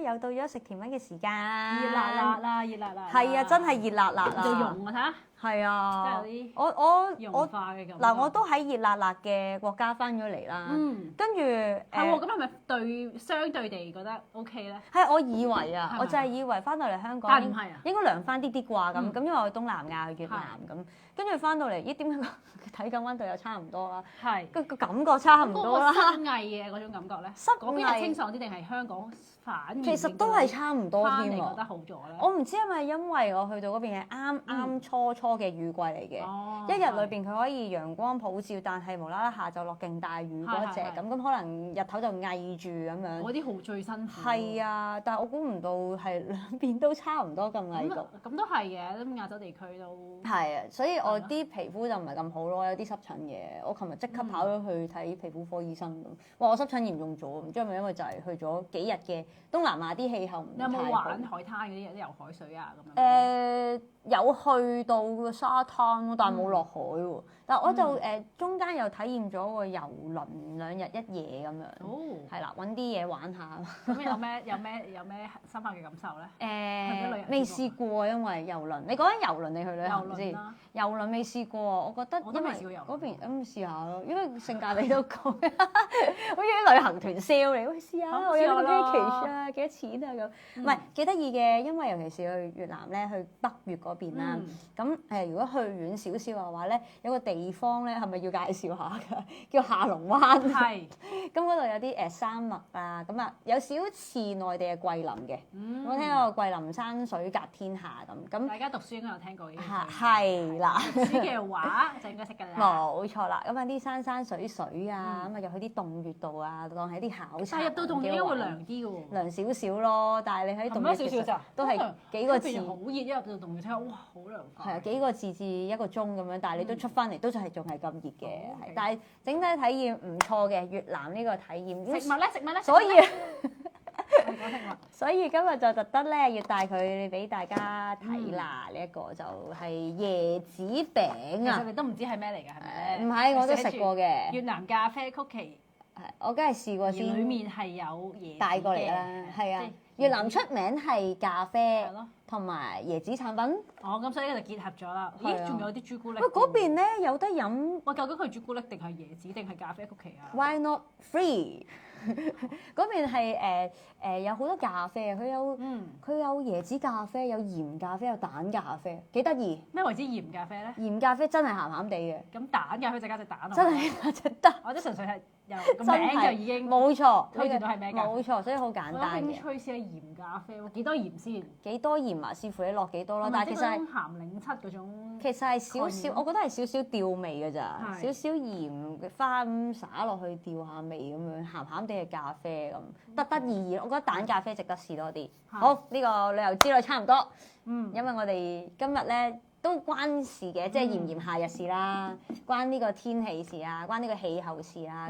又到咗食甜品嘅時間，熱辣辣啦，熱辣辣。係啊，真係熱辣辣啦，就溶啊，睇下。係啊，真係有啲我融化嘅感覺。嗱，我都喺熱辣辣嘅國家翻咗嚟啦，跟住係喎，咁係咪相對地覺得 OK 咧？係我以為啊，我就係以為翻到嚟香港，但唔係啊，應該涼翻啲啲啩咁，因為我去東南亞去越南咁，跟住翻到嚟，咦點解體感溫度又差唔多啦？係個感覺差唔多啦。濕翳嘅嗰種感覺咧，嗰邊係清爽啲定係香港反而？其實都係差唔多添翻嚟覺得好咗咧。我唔知係咪因為我去到嗰邊係啱初嘅雨季嚟嘅，一日裏邊佢可以陽光普照，但係無啦啦下晝落勁大雨嗰隻咁，可能日頭就翳住咁樣。嗰啲好最辛苦。係啊，但係我估唔到係兩邊都差唔多咁翳焗。咁都係嘅，咁亞洲地區都係啊，所以我啲皮膚就唔係咁好咯，有啲濕疹嘅。我琴日即刻跑咗去睇皮膚科醫生咁，哇！我濕疹嚴重咗，唔知係咪因為就係去咗幾日嘅東南亞啲氣候唔太好。你有冇玩海灘嗰啲游海水啊咁樣？有去到個沙灘咯，但係冇落海喎。但係我就中間又體驗咗個遊輪2日1夜咁樣。哦，係啦，揾啲嘢玩下。咁有咩深刻嘅感受咧？未試過，因為遊輪。你講緊遊輪，你去旅行先？遊輪未試過，我覺得因為嗰邊咁試下咯，因為性價比都高，好似啲旅行團 sale 嚟，喂試下，我有個 package 啊，幾多錢啊咁。唔係幾得意嘅，因為尤其是去越南咧，去北越嗰邊啦。咁如果去遠少少嘅話咧，有個地方咧，係咪要介紹下㗎？叫下龍灣。係。咁嗰度有啲山脈啊，咁啊有少似內地嘅桂林嘅。我聽過桂林山水甲天下咁。大家讀書應該有聽過嘅。係啦。讀書嘅話就應該識㗎啦。冇錯啦，咁啊啲山水啊，咁啊又去啲洞穴度啊，當係啲考察。但係入到洞穴應該會涼啲嘅喎。涼少少咯，但係你喺洞穴其實都係幾個字。好熱，一入到洞穴睇，哇，好涼快。係啊，幾個字至1個鐘咁樣，但係你都出翻嚟都仲係咁熱嘅。但係整體體驗唔錯嘅，越南呢個體驗。食物咧？所以所以今日就特登咧要帶佢俾大家睇啦，呢一個就係椰子餅啊！其實你都唔知係咩嚟㗎，係咪？唔係，我都食過嘅。越南咖啡曲奇，我梗係試過先。裡面係有椰子帶過嚟啦，係啊！越南出名係咖啡同埋椰子產品。哦，咁所以呢個就結合咗啦。咦，仲有啲朱古力。喂，嗰邊咧有得飲。喂，究竟佢朱古力定係椰子定係咖啡曲奇啊 ？Why not free？嗰邊係有好多咖啡，佢有椰子咖啡，有鹽咖啡，有蛋咖啡，幾得意。咩為之鹽咖啡咧？鹽咖啡真係鹹鹹地嘅。咁蛋咖啡就加隻蛋啊！真係隻蛋。或者純粹係由個名就已經冇錯，推斷到係咩㗎？冇錯，所以好簡單嘅。我興趣試下鹽咖啡喎，幾多鹽先？幾多鹽啊？視乎你落幾多咯。但係其實係鹹檸七嗰種。其實係少少，我覺得係少少調味㗎咋，少少鹽花咁灑落去調下味咁樣，鹹鹹地嘅咖啡咁，得意。我覺得蛋咖啡值得試多啲。好，呢個旅遊之旅差唔多。因為我哋今日咧都關事嘅，即係炎炎夏日事啦，關呢個天氣事啊，關呢個氣候事啊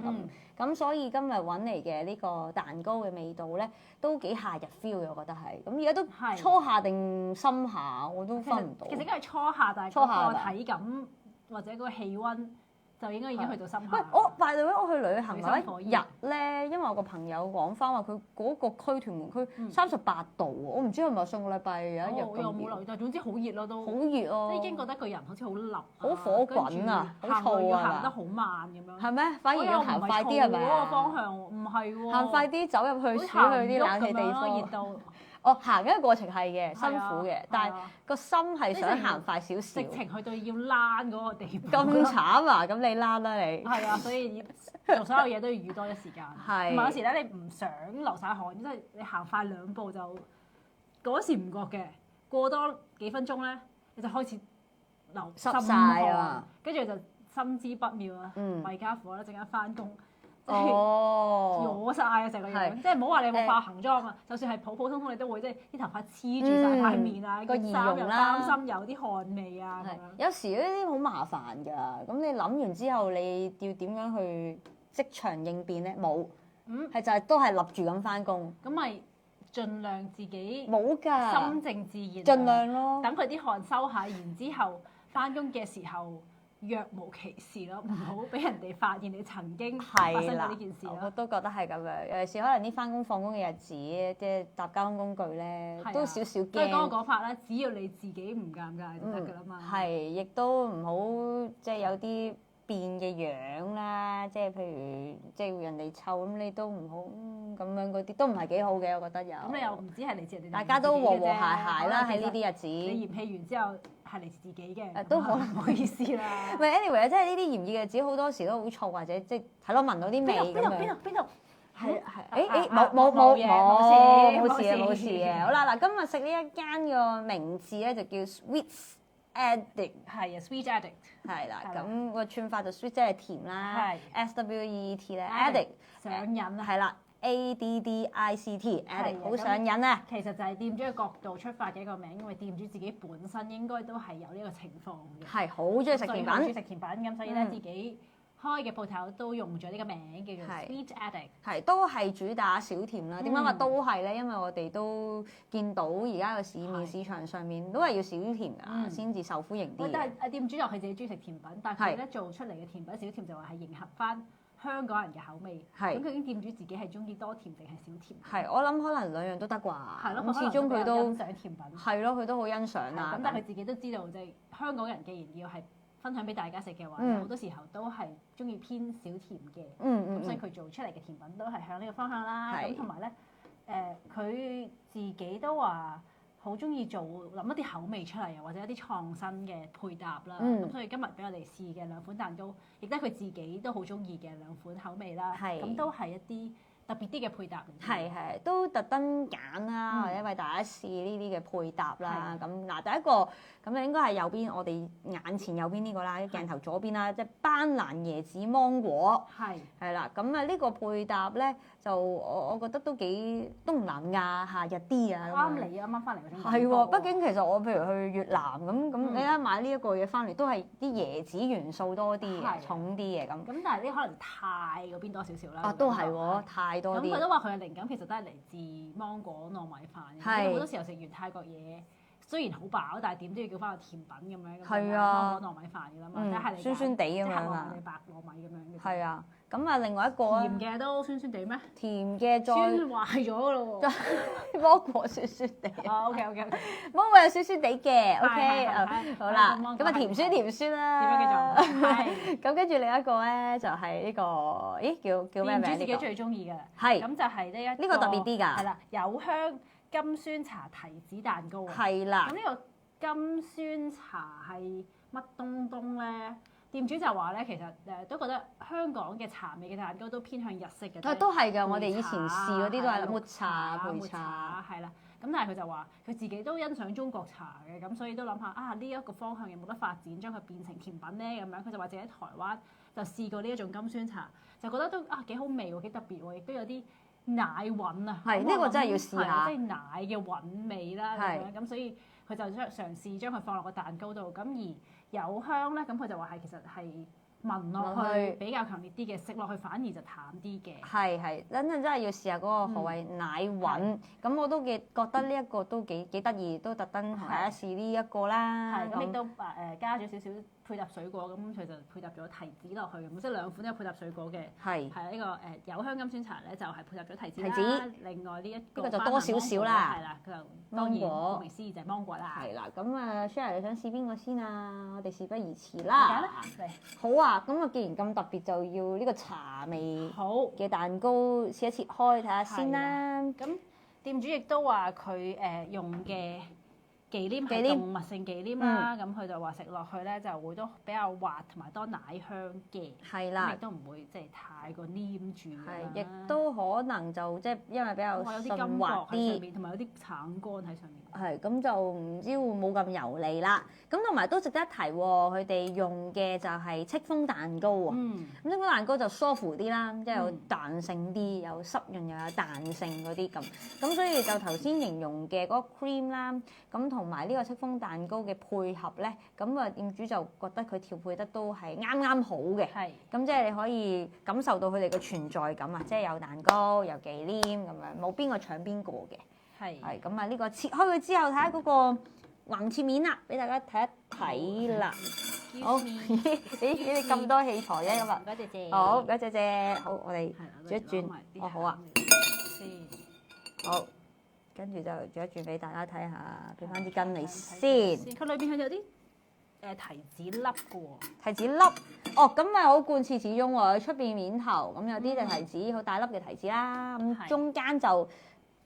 咁，所以今日揾嚟嘅呢個蛋糕嘅味道咧，都幾夏日 feel 嘅，我覺得係。咁而家都初夏定深夏，我都分唔到。其實應該係初夏，但係嗰個體感或者嗰個氣温就應該已經去到深夏。喂，by the way，我去旅行嗰一日咧，因為我個朋友講翻話，佢嗰個區屯門區38度喎，我唔知係咪上個禮拜有一日咁熱。我又冇留意，但係總之好熱咯，都好熱咯，即係已經覺得個人好似好立，好火滾啊，好燥啊，行得好慢咁樣。係咩？反而要行快啲係咪啊？嗰個方向唔係喎。行快啲走入去去啲冷氣地方。熱到。行緊嘅過程係嘅，辛苦嘅，但係個心係想行快少少。直情去到要躝嗰個地步。咁慘啊！咁你躝啦你。係啊，所以做所有嘢都要預多一時間。係。同埋有時咧，你唔想流晒汗，即係你行快2步就嗰時唔覺嘅，過多幾分鐘咧，你就開始流濕晒啊，跟住就心知不妙啊，弊家伙啦，陣間翻工。攞晒啊！成個樣，即係唔好話你有冇化行妝啊，就算係普普通通，你都會即係啲頭髮黐住晒塊面啊，個衣衫又擔心有啲汗味啊咁樣。有時呢啲好麻煩㗎，咁你諗完之後，你要點樣去即場應變咧？冇，係就係都係立住咁翻工。咁咪盡量自己冇㗎，心靜自然，盡量咯。等佢啲汗收下，然之後翻工嘅時候。若無其事咯，唔好俾人哋發現你曾經發生過呢件事咯。我都覺得係咁樣，尤其是可能啲翻工放工嘅日子，即係搭交通工具咧，都少少驚。所以嗰個講法咧，只要你自己唔尷尬就得㗎啦嘛。係，亦都唔好即係有啲變嘅樣啦，即係譬如即係人哋臭咁，你都唔好咁樣嗰啲，都唔係幾好嘅，我覺得有。咁你又唔知係嚟自人哋，大家都和和諧諧啦喺呢啲日子。你嫌棄完之後係嚟自自己嘅，都可能唔好意思啦。唔係 anyway，即係呢啲嫌棄嘅日子好多時都好燥，或者即係係咯聞到啲味咁樣。邊度？係冇事嘅。好啦，嗱，今日食呢一間個名字咧就叫 Sweet Addict， 係啊 ，Sweet Addict 係啦，咁個串法就 sweet 即係甜啦，SWEET 咧 Addict 上癮係啦 ，ADDICT Addict 好上癮啊！其實就係店主嘅角度出發嘅一個名，因為店主自己本身應該都係有呢個情況嘅，係好中意食甜品，中意食甜品咁，所以咧自己開嘅鋪頭都用咗呢個名叫做 Sweet Addict， 係都係主打小甜啦。點解話都係咧？因為我哋都見到而家個市場上面都係要小甜啊，先至受歡迎啲。但係店主就佢自己中意食甜品，但係佢咧做出嚟嘅甜品小甜就話係迎合翻香港人嘅口味。咁究竟店主自己係中意多甜定係少甜？係我諗可能兩樣都得啩。係咯，咁始終佢都欣賞甜品。係咯，佢都好欣賞啦。咁但係佢自己都知道，即係香港人既然要係分享俾大家食嘅話，好多時候都係中意偏少甜嘅。咁所以佢做出嚟嘅甜品都係向呢個方向啦。咁同埋咧，佢自己都話好中意諗一啲口味出嚟，或者一啲創新嘅配搭啦。咁所以今日俾我哋試嘅兩款蛋糕，亦都係佢自己都好中意嘅兩款口味啦。咁都係一啲特別啲嘅配搭嚟。係都特登揀啦，或者為大家試呢啲嘅配搭啦。咁嗱，第一個咁就應該係右邊，我哋眼前右邊呢個啦，鏡頭左邊啦，即係班蘭椰子芒果。係啦，咁啊呢個配搭咧，就我覺得都幾東南亞夏日啲啊。啱你啊，啱啱翻嚟嗰陣。係喎，畢竟其實我譬如去越南咁，你一買呢一個嘢翻嚟，都係啲椰子元素多啲嘅，重啲嘅咁。咁但係呢可能泰嗰邊多少少啦。都係喎，泰多啲。咁佢都話佢嘅靈感其實都係嚟自芒果糯米飯，因為好多時候食完泰國嘢，雖然好飽，但係點都要叫翻個甜品咁樣。係啊，芒果糯米飯㗎啦嘛，但係酸酸地咁樣啊，白糯米咁樣。係啊，咁啊另外一個甜嘅都酸酸地咩？甜嘅再酸壞咗㗎咯喎，芒果酸酸地。OK，芒果有酸酸地嘅 ，OK，好啦，咁啊甜酸啦。點樣繼續？咁跟住另一個咧就係呢個，咦叫咩名？自己最中意嘅，係咁就係呢個特別啲㗎，係啦，有香金酸茶提子蛋糕啊，係啦。咁呢個金酸茶係乜東東咧？店主就話咧，其實都覺得香港嘅茶味嘅蛋糕都偏向日式嘅。都係㗎，我哋以前試嗰啲都係抹茶配茶，係啦。咁但係佢就話佢自己都欣賞中國茶嘅，咁所以都諗下呢一個方向有冇得發展，將佢變成甜品咧咁樣。佢就話自己喺台灣就試過呢一種金酸茶，就覺得都幾好味喎，幾特別喎，亦都有啲奶韻啊。係呢個真係要試下，即係奶嘅韻味啦咁樣。咁所以佢就嘗試將佢放落個蛋糕度，咁而有香咧，咁佢就話係其實係聞落去比較強烈啲嘅，食落去反而就淡啲嘅。係，真係要試下嗰個何謂奶韻。咁我都覺得呢一個都幾得意，都特登同大家試呢一個啦。係，咁亦都加咗少少配搭水果，咁佢就配搭咗提子落去，咁即係兩款都有配搭水果嘅。係呢個有香金酸茶咧，就係配搭咗提子啦。另外呢一個就多少少啦。係啦，佢就當然顧名思義就係芒果啦。係啦，咁啊 Share 你想試邊個先啊？我哋事不宜遲啦。好啊，咁啊既然咁特別，就要呢個茶味嘅蛋糕切一切開睇下先啦。咁店主亦都話佢用嘅忌廉係動物性忌廉啦，咁佢就話食落去咧就會都比較滑同埋多奶香嘅，係啦，亦都唔會即係太過黏住。係，亦都可能就即係因為比較順滑啲，同埋有啲橙乾喺上面。係，咁就唔知會冇咁油膩啦。咁同埋都值得一提喎，佢哋用嘅就係戚風蛋糕喎。咁戚風蛋糕就舒服啲啦，即係有彈性啲，有濕潤又有彈性嗰啲咁。咁所以就頭先形容嘅嗰個 cream 啦，咁同埋呢個戚風蛋糕嘅配合咧，咁啊店主就覺得佢調配得都係啱啱好嘅。係。咁即係你可以感受到佢哋嘅存在感啊，即係有蛋糕有忌廉咁樣，冇邊個搶邊個嘅。係咁啊！呢個切開佢之後，睇下嗰個橫切面啦，俾大家睇一睇啦。好，你咁多器材嘅咁啊，多謝謝。好，多謝謝。好，我哋轉一轉。哦，好啊。好，跟住就轉一轉俾大家睇下，俾翻啲筋你先。佢裏邊係有啲提子粒嘅喎。提子粒，哦，咁咪好貫徹始終喎。出邊面頭咁有啲就提子，好大粒嘅提子啦。咁中間就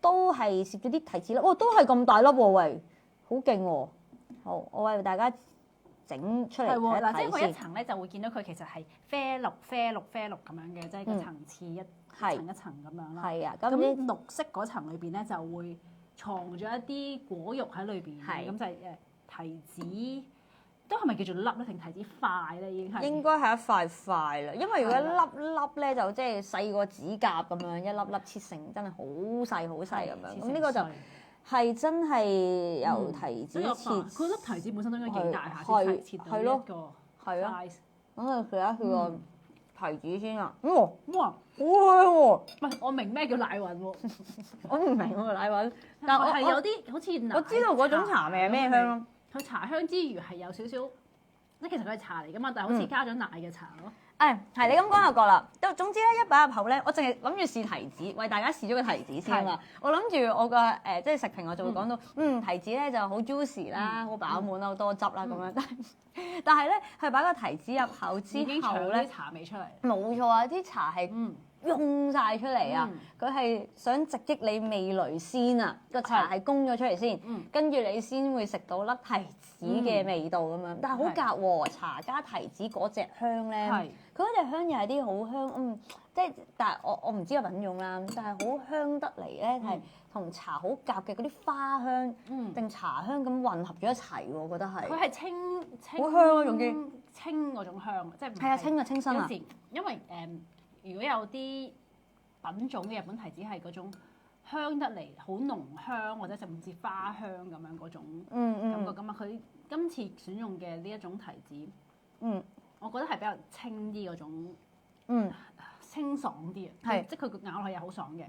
都係攝咗啲提子粒，哦，都係咁大粒喎，喂，好勁喎。好，我為大家整出嚟睇一睇先。嗱，即係佢一層咧就會見到佢其實係啡綠咁樣嘅，即係個層次一層一層咁樣啦。係啊，咁綠色嗰層裏邊咧就會藏咗一啲果肉喺裏邊嘅，咁就係提子。都係咪叫做粒咧，定提子塊咧？已經係應該係一塊塊啦，因為如果一粒粒咧就即係細過指甲咁樣，一粒粒切成真係好細咁樣。咁呢個就係真係由提子切。佢粒提子本身都應該幾大下先切到一個 size。咁啊，試下佢個提子先啊！哇，好香喎！唔係，我明咩叫奶韻喎？我唔明喎奶韻，但係係有啲好似奶。我知道嗰種茶味係咩香咯。佢茶香之餘係有少少，即其實佢係茶嚟噶嘛，但係好似加咗奶嘅茶咯。係你咁講就覺啦。總之咧，一擺入口咧，我淨係諗住試提子，為大家試咗個提子先啊嘛。我諗住我個即係食評我就會講到，提子咧就好 juicy 啦，好飽滿啦，好多汁啦咁樣。但係咧，佢擺個提子入口之後咧，啲茶味出嚟。冇錯啊，啲茶係湧晒出嚟啊！佢係想直擊你味蕾先啊，個茶係供咗出嚟先，跟住你先會食到粒提子嘅味道咁樣。但係好夾喎，茶加提子嗰隻香咧，佢嗰隻香又係啲好香，即係但係我唔知個品種啦，但係好香得嚟咧，係同茶好夾嘅嗰啲花香定茶香咁混合咗一齊喎，我覺得係。佢係清好香啊，仲要清嗰種香，即係係啊，清新啊。因為如果有啲品種嘅日本提子係嗰種香得嚟好濃香，或者甚至花香咁樣嗰種感覺咁啊，佢今次選用嘅呢一種提子，我覺得係比較清啲嗰種，清爽啲啊，即係佢咬落去又好爽嘅，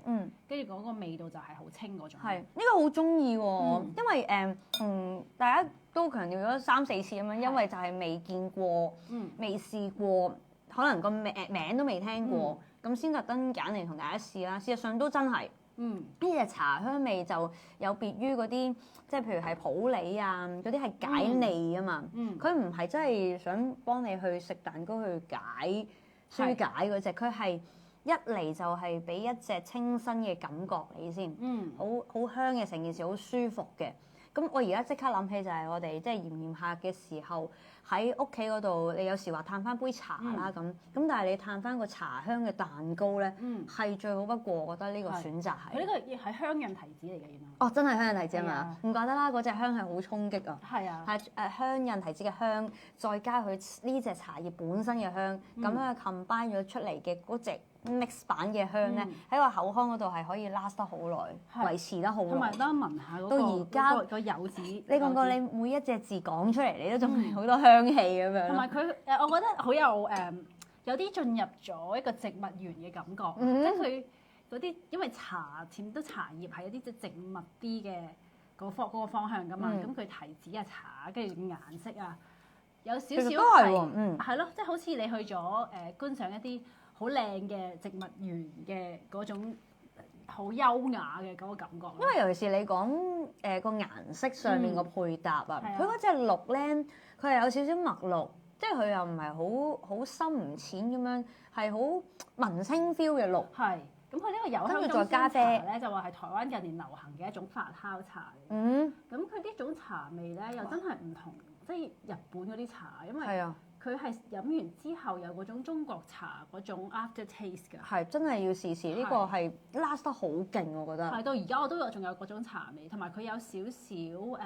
跟住嗰個味道就係好清嗰種。係呢個好中意喎，因為大家都強調咗3、4次咁樣，因為就係未見過，未試過。可能個名都未聽過，咁先特登揀嚟同大家試啦。事實上都真係，呢隻茶香味就有別於嗰啲，即係譬如係普洱啊，嗰啲係解膩啊嘛。佢唔係真係想幫你去食蛋糕去舒解嗰隻，佢係一嚟就係俾一隻清新嘅感覺你先，好香嘅，成件事好舒服嘅。咁我而家即刻諗起就係我哋即係炎炎夏嘅時候喺屋企嗰度，你有時話嘆翻杯茶啦咁，但係你嘆翻個茶香嘅蛋糕咧，係最好不過。我覺得呢個選擇係。佢呢個係香印提子嚟嘅，原來。哦，真係香印提子啊嘛，唔怪得啦，嗰隻香係好衝擊啊。係啊。係香印提子嘅香，再加佢呢隻茶葉本身嘅香，咁樣 combine 咗出嚟嘅嗰隻 mix 版嘅香咧，喺個口腔嗰度係可以 last 得好耐，維持得好耐。同埋得聞下嗰個到而家個柚子，你講過你每一隻字講出嚟，你都仲係好多香氣咁樣。同埋佢我覺得好有啲進入咗一個植物園嘅感覺，即係佢嗰啲因為前面都茶葉係一啲即係植物啲嘅嗰個方向噶嘛，咁佢提子啊茶，跟住顏色啊，有少少係咯，即係好似你去咗觀賞一啲好靚嘅植物園嘅嗰種好優雅嘅嗰個感覺。因為尤其是你講個顏色上面個配搭啊，佢嗰隻綠咧，佢係有少少墨綠，即係佢又唔係好深唔淺咁樣，係好文青 feel 嘅綠。係，咁佢呢個有香中茶咧就話係台灣近年流行嘅一種發酵茶嚟。咁佢呢種茶味咧又真係唔同，即係日本嗰啲茶，因為佢係飲完之後有嗰種中國茶嗰種 after taste 㗎。係，真係要試試呢個係 last 得好勁，我覺得。係，到而家我都仲有嗰種茶味，同埋佢有少少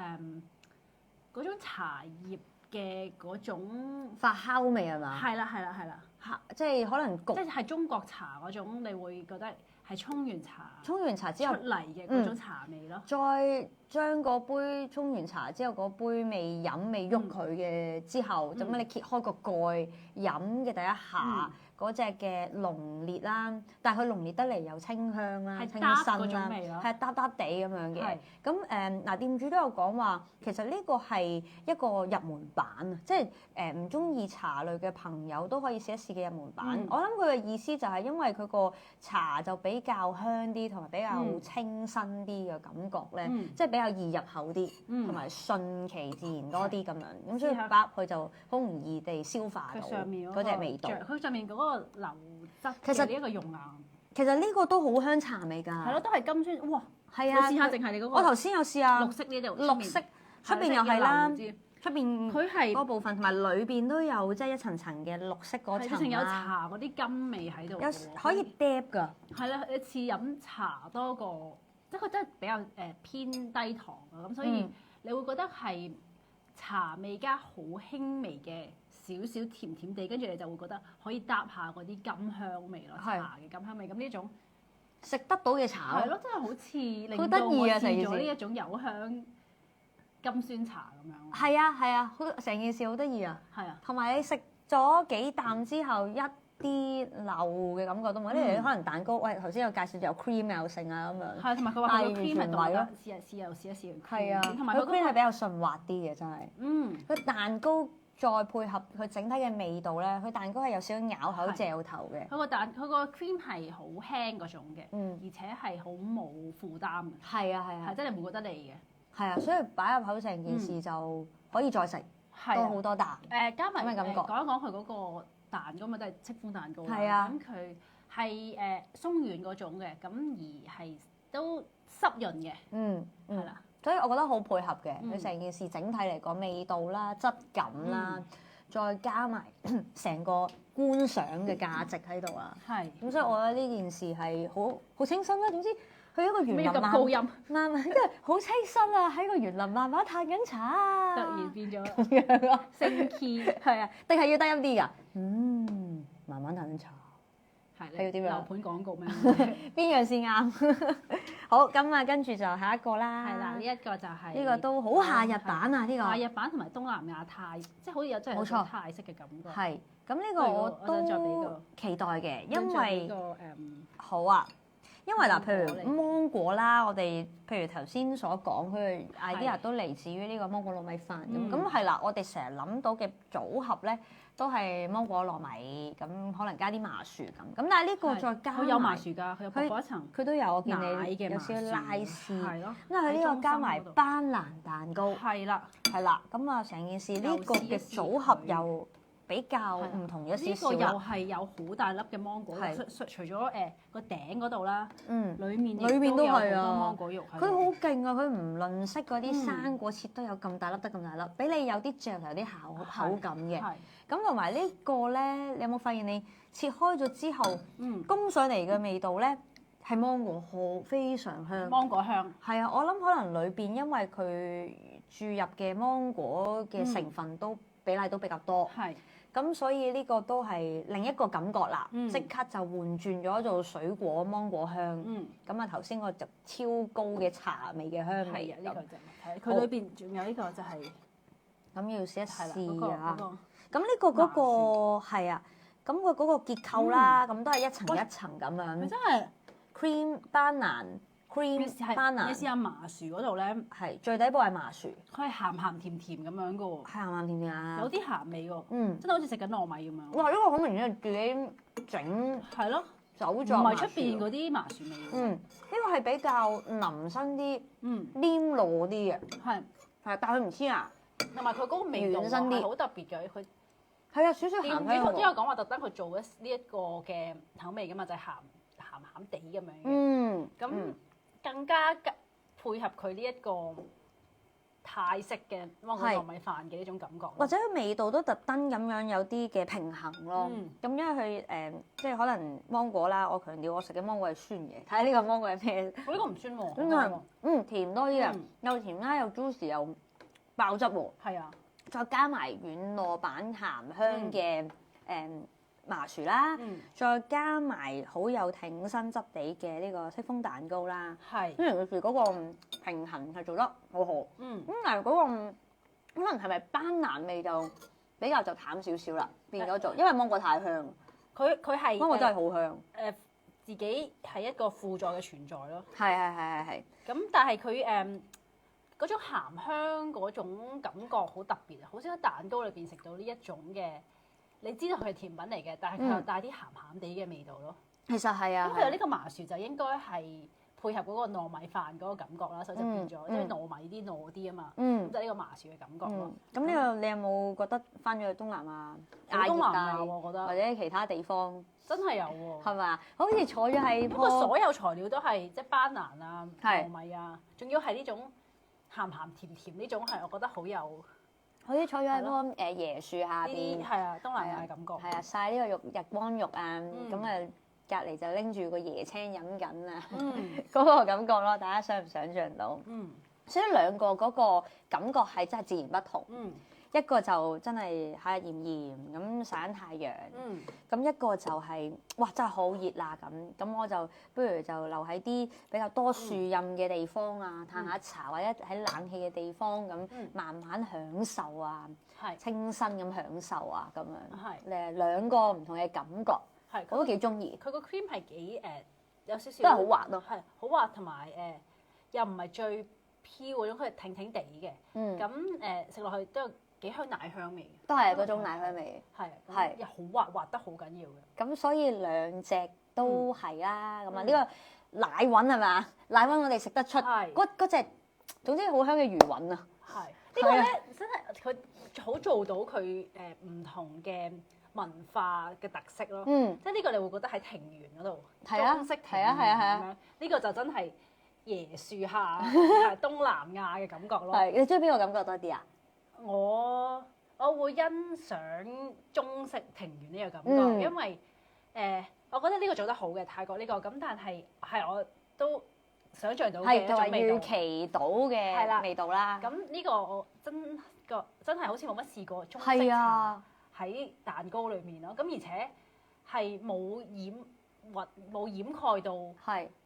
嗰種茶葉嘅嗰種發酵味係嘛？係啦，即係可能即係中國茶嗰種，你會覺得係沖完茶之後出嚟嘅嗰種茶味咯。再將嗰杯沖完茶之後嗰杯未飲未喐佢嘅之後，咁你揭開個蓋飲嘅第一下，嗰隻嘅濃烈啦，但係佢濃烈得嚟又清香啦、清新啦，係嗒嗒地咁樣嘅。咁嗱，店主都有講話，其實呢個係一個入門版啊，即係唔中意茶類嘅朋友都可以試一試嘅入門版。我諗佢嘅意思就係因為佢個茶就比較香啲，同埋比較清新啲嘅感覺咧，即係比較易入口啲，同埋順其自然多啲咁樣。咁所以擺入去就好容易地消化到嗰隻味道。佢上面嗰個流質嘅呢一個熔岩，其實呢個都好香茶味㗎。係咯，都係金酸。哇！係啊，你試下淨係你嗰個。我頭先有試下綠色呢度，綠色出邊又係啦，出邊佢係嗰部分同埋裏邊都有即係一層層嘅綠色嗰層啦。係有茶嗰啲甘味喺度。有可以嗒㗎。係啦，你似飲茶多過，即係佢真係比較偏低糖啊，咁所以你會覺得係茶味加好輕微嘅少少甜甜地，跟住你就會覺得可以搭下嗰啲甘香味咯，茶嘅甘香味。咁呢種食得到嘅茶係咯，真係好似令到我試咗呢一種有香金酸茶咁樣。係啊係啊，好成件事好得意啊！係啊，同埋你食咗幾啖之後，一啲漏嘅感覺都冇。呢啲可能蛋糕，喂頭先有介紹有 cream 又剩啊咁樣。係，同埋佢話佢個 cream 係獨特，試又試一試。係啊，同埋佢 cream 係比較順滑啲嘅，真係。佢蛋糕再配合佢整體嘅味道咧，佢蛋糕係有少少咬口嚼頭嘅。佢個 cream 係好輕嗰種嘅，而且係好冇負擔嘅。係啊係啊，係真係唔會覺得膩嘅。係啊，所以擺入口成件事就可以再食多好多啖。加埋感覺講一講佢嗰個蛋糕嘛，都係戚風蛋糕啦。係啊，咁佢係鬆軟嗰種嘅，咁而係都濕潤嘅。係啦。所以我覺得好配合嘅，佢成件事整體嚟講，味道啦、質感啦，再加埋成個觀賞嘅價值喺度啊。係。咁所以我覺得呢件事係好清新啦。總之去一個園林慢慢，因為好清新啊！喺個園林慢慢歎緊茶啊，突然變咗咁樣咯，升 key 係啊，定係要低音啲㗎？慢慢歎緊茶。係要點樣？樓盤廣告咩？邊樣先啱？好，咁啊，跟住就下一個啦。係啦，呢一個就係呢個都好夏日版啊！呢個夏日版同埋東南亞泰，即係好似有真係有泰式嘅感覺。係，咁呢個我都期待嘅，因為好啊，因為嗱，譬如芒果啦，我哋譬如頭先所講，佢嘅 idea 都嚟自於呢個芒果糯米飯咁係啦，我哋成日諗到嘅組合咧。都係芒果糯米，咁可能加啲麻薯咁。咁但係呢個再加埋，佢有麻薯㗎，佢有薄薄一層。佢都有，我見你有少少拉絲。係咯。因為佢呢個加埋班蘭蛋糕。係啦。係啦。咁啊，成件事呢個嘅組合又比較唔同咗少少啦。呢個又係有好大粒嘅芒果，除咗個頂嗰度啦，裡面都有好多芒果肉。佢好勁啊！佢唔吝嗇嗰啲生果切都有咁大粒得咁大粒，俾你有啲嚼頭有啲口感嘅。咁同埋呢個咧，你有冇發現你切開咗之後，供上嚟嘅味道咧係芒果非常香。芒果香。係啊，我諗可能裏邊因為佢注入嘅芒果嘅成分比例都比較多。係。咁所以呢個都係另一個感覺啦，即刻就換轉咗做水果芒果香。咁啊頭先個就超高嘅茶味嘅香味。係啊，呢個就係佢裏邊仲有呢個就係。咁要試一試啊！咁呢個嗰個係啊，咁佢嗰個結構啦，咁都係一層一層咁樣。佢真係 cream 班蘭 cream 班蘭。你試下麻薯嗰度咧，係最底部係麻薯，佢係鹹鹹甜甜咁樣噶喎。係鹹鹹甜甜啊！有啲鹹味喎，真係好似食緊糯米咁樣。哇！呢個好明顯係自己整，係咯，手作。唔係出邊嗰啲麻薯味。呢個係比較腍身啲，黏糯啲嘅。係，但係佢唔黐牙。同埋佢嗰個味道係好特別嘅，佢係啊，少少鹹香喎。之後講話特登佢做呢一個嘅口味㗎嘛，就係鹹地咁樣嘅。咁更加配合佢呢一個泰式嘅芒果糯米飯嘅呢種感覺。或者味道都特登咁樣有啲嘅平衡咯。咁因為佢即係可能芒果啦，我強調我食嘅芒果係酸嘅。睇下呢個芒果係咩？我呢個唔酸喎。真係甜多啲啊！又甜啦，又 juicy 又爆汁喎。係啊。再加埋軟糯版鹹香嘅麻薯啦，再加埋好有挺身質地嘅呢個戚風蛋糕啦，因為佢嗰個平衡係做得好好。咁但係嗰個可能係咪班蘭味就比較就淡少少啦，變咗做，因為芒果太香。佢係芒果真係好香。自己係一個輔助嘅存在咯。係。咁但係佢嗰種鹹香嗰種感覺好特別啊！好少喺蛋糕裏邊食到呢一種嘅，你知道佢係甜品嚟嘅，但係佢又帶啲鹹鹹地嘅味道咯。其實係啊。咁佢有呢個麻薯就應該係配合嗰個糯米飯嗰個感覺啦，所以就變咗因為糯米啲糯啲啊嘛。咁就呢個麻薯嘅感覺咯。咁呢個你有冇覺得翻咗去東南亞、東南亞我覺得或者其他地方真係有喎？係咪？好似坐咗喺不過所有材料都係即係班蘭啊、係糯米啊，仲要係呢種鹹鹹甜甜呢種係我覺得好有。好似坐咗喺嗰個椰樹下邊，係啊，東南亞嘅感覺。係啊，曬呢個日光浴啊，咁啊隔離就拎住個椰青飲緊啊，嗰個感覺咯，大家想唔想像到？所以兩個嗰個感覺係真係自然不同。一個就真係係炎炎咁曬緊太陽，咁一個就係哇真係好熱啦咁我就不如就留喺啲比較多樹蔭嘅地方啊，嘆下茶或者喺冷氣嘅地方咁，慢慢享受啊，清新咁享受啊咁樣，誒兩個唔同嘅感覺，我都幾中意。佢個 cream 係幾有少少都係好滑咯，係好滑同埋又唔係最飄嗰種，佢係挺挺地嘅，咁食落去都有幾香奶香味嘅，都係嗰種奶香味，係又好滑得好緊要嘅。咁所以兩隻都係啦，咁啊呢個奶韻係嘛？奶韻我哋食得出，嗰隻總之好香嘅魚韻啊！係呢個咧真係佢好做到佢唔同嘅文化嘅特色咯，即係呢個你會覺得喺庭園嗰度，中式庭園咁樣，呢個就真係椰樹下東南亞嘅感覺咯。係你中意邊個感覺多啲啊？我會欣賞中式庭園呢個感覺，因為我覺得呢個做得好嘅泰國呢個，咁但係我都想像到嘅一種味道，預期到嘅味道啦。咁呢個我真係好似冇乜試過中式茶喺蛋糕裏面咯，咁而且係冇掩蓋到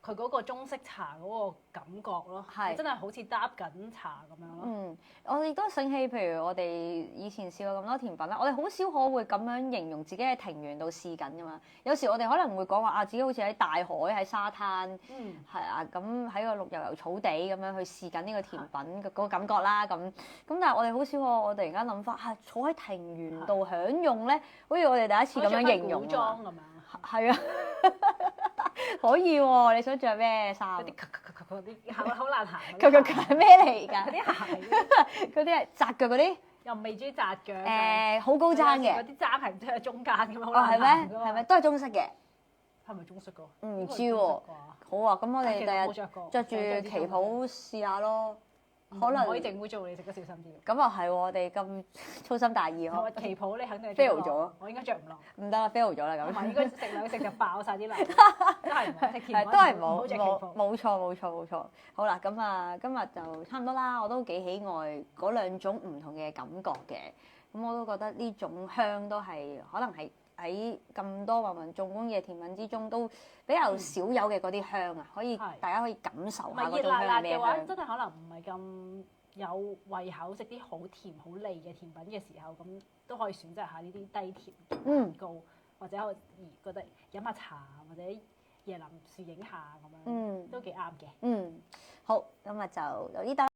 佢嗰個中式茶嗰個感覺咯，真係好似搭緊茶咁樣咯。我亦都醒起，譬如我哋以前試過咁多甜品啦，我哋好少可會咁樣形容自己喺庭園度試緊噶嘛。有時我哋可能會講話啊，自己好似喺大海、喺沙灘，係啊，咁喺個綠油油草地咁樣去試緊呢個甜品嘅嗰個感覺啦。咁但係我哋好少可，我突然間諗翻坐喺庭園度享用咧，好似我哋第一次咁樣形容裝咁樣。係啊，可以喎！你想着咩衫？嗰啲好難行。係咩嚟㗎？嗰啲鞋，嗰啲係窄腳嗰啲。又未中意窄腳。好高踭嘅。嗰啲踭係唔知喺中間咁樣，好難行㗎嘛。係咩？都係中式嘅。係咪中式㗎？唔知喎。好啊，咁我哋第日着住旗袍試下咯。可能可以整污糟，你食得小心啲。咁啊係喎，我哋咁粗心大意呵。旗袍你肯定 fail 咗，我應該着唔落。唔得啦 fail 咗啦咁。同埋應該食兩食就爆晒啲流。都係唔好食甜品。都係冇錯。好啦，咁啊今日就差唔多啦。我都幾喜愛嗰兩種唔同嘅感覺嘅。咁我都覺得呢種香都係可能係喺咁多芸芸眾嘅甜品之中都比較少有嘅嗰啲香啊，大家可以感受下嗰種香係咩香。熱辣辣嘅話，真係可能唔係咁有胃口，食啲好甜好膩嘅甜品嘅時候，咁都可以選擇下呢啲低甜蛋糕，或者我覺得飲下茶或者椰林樹影下咁樣，都幾啱嘅。好，咁啊就有呢單。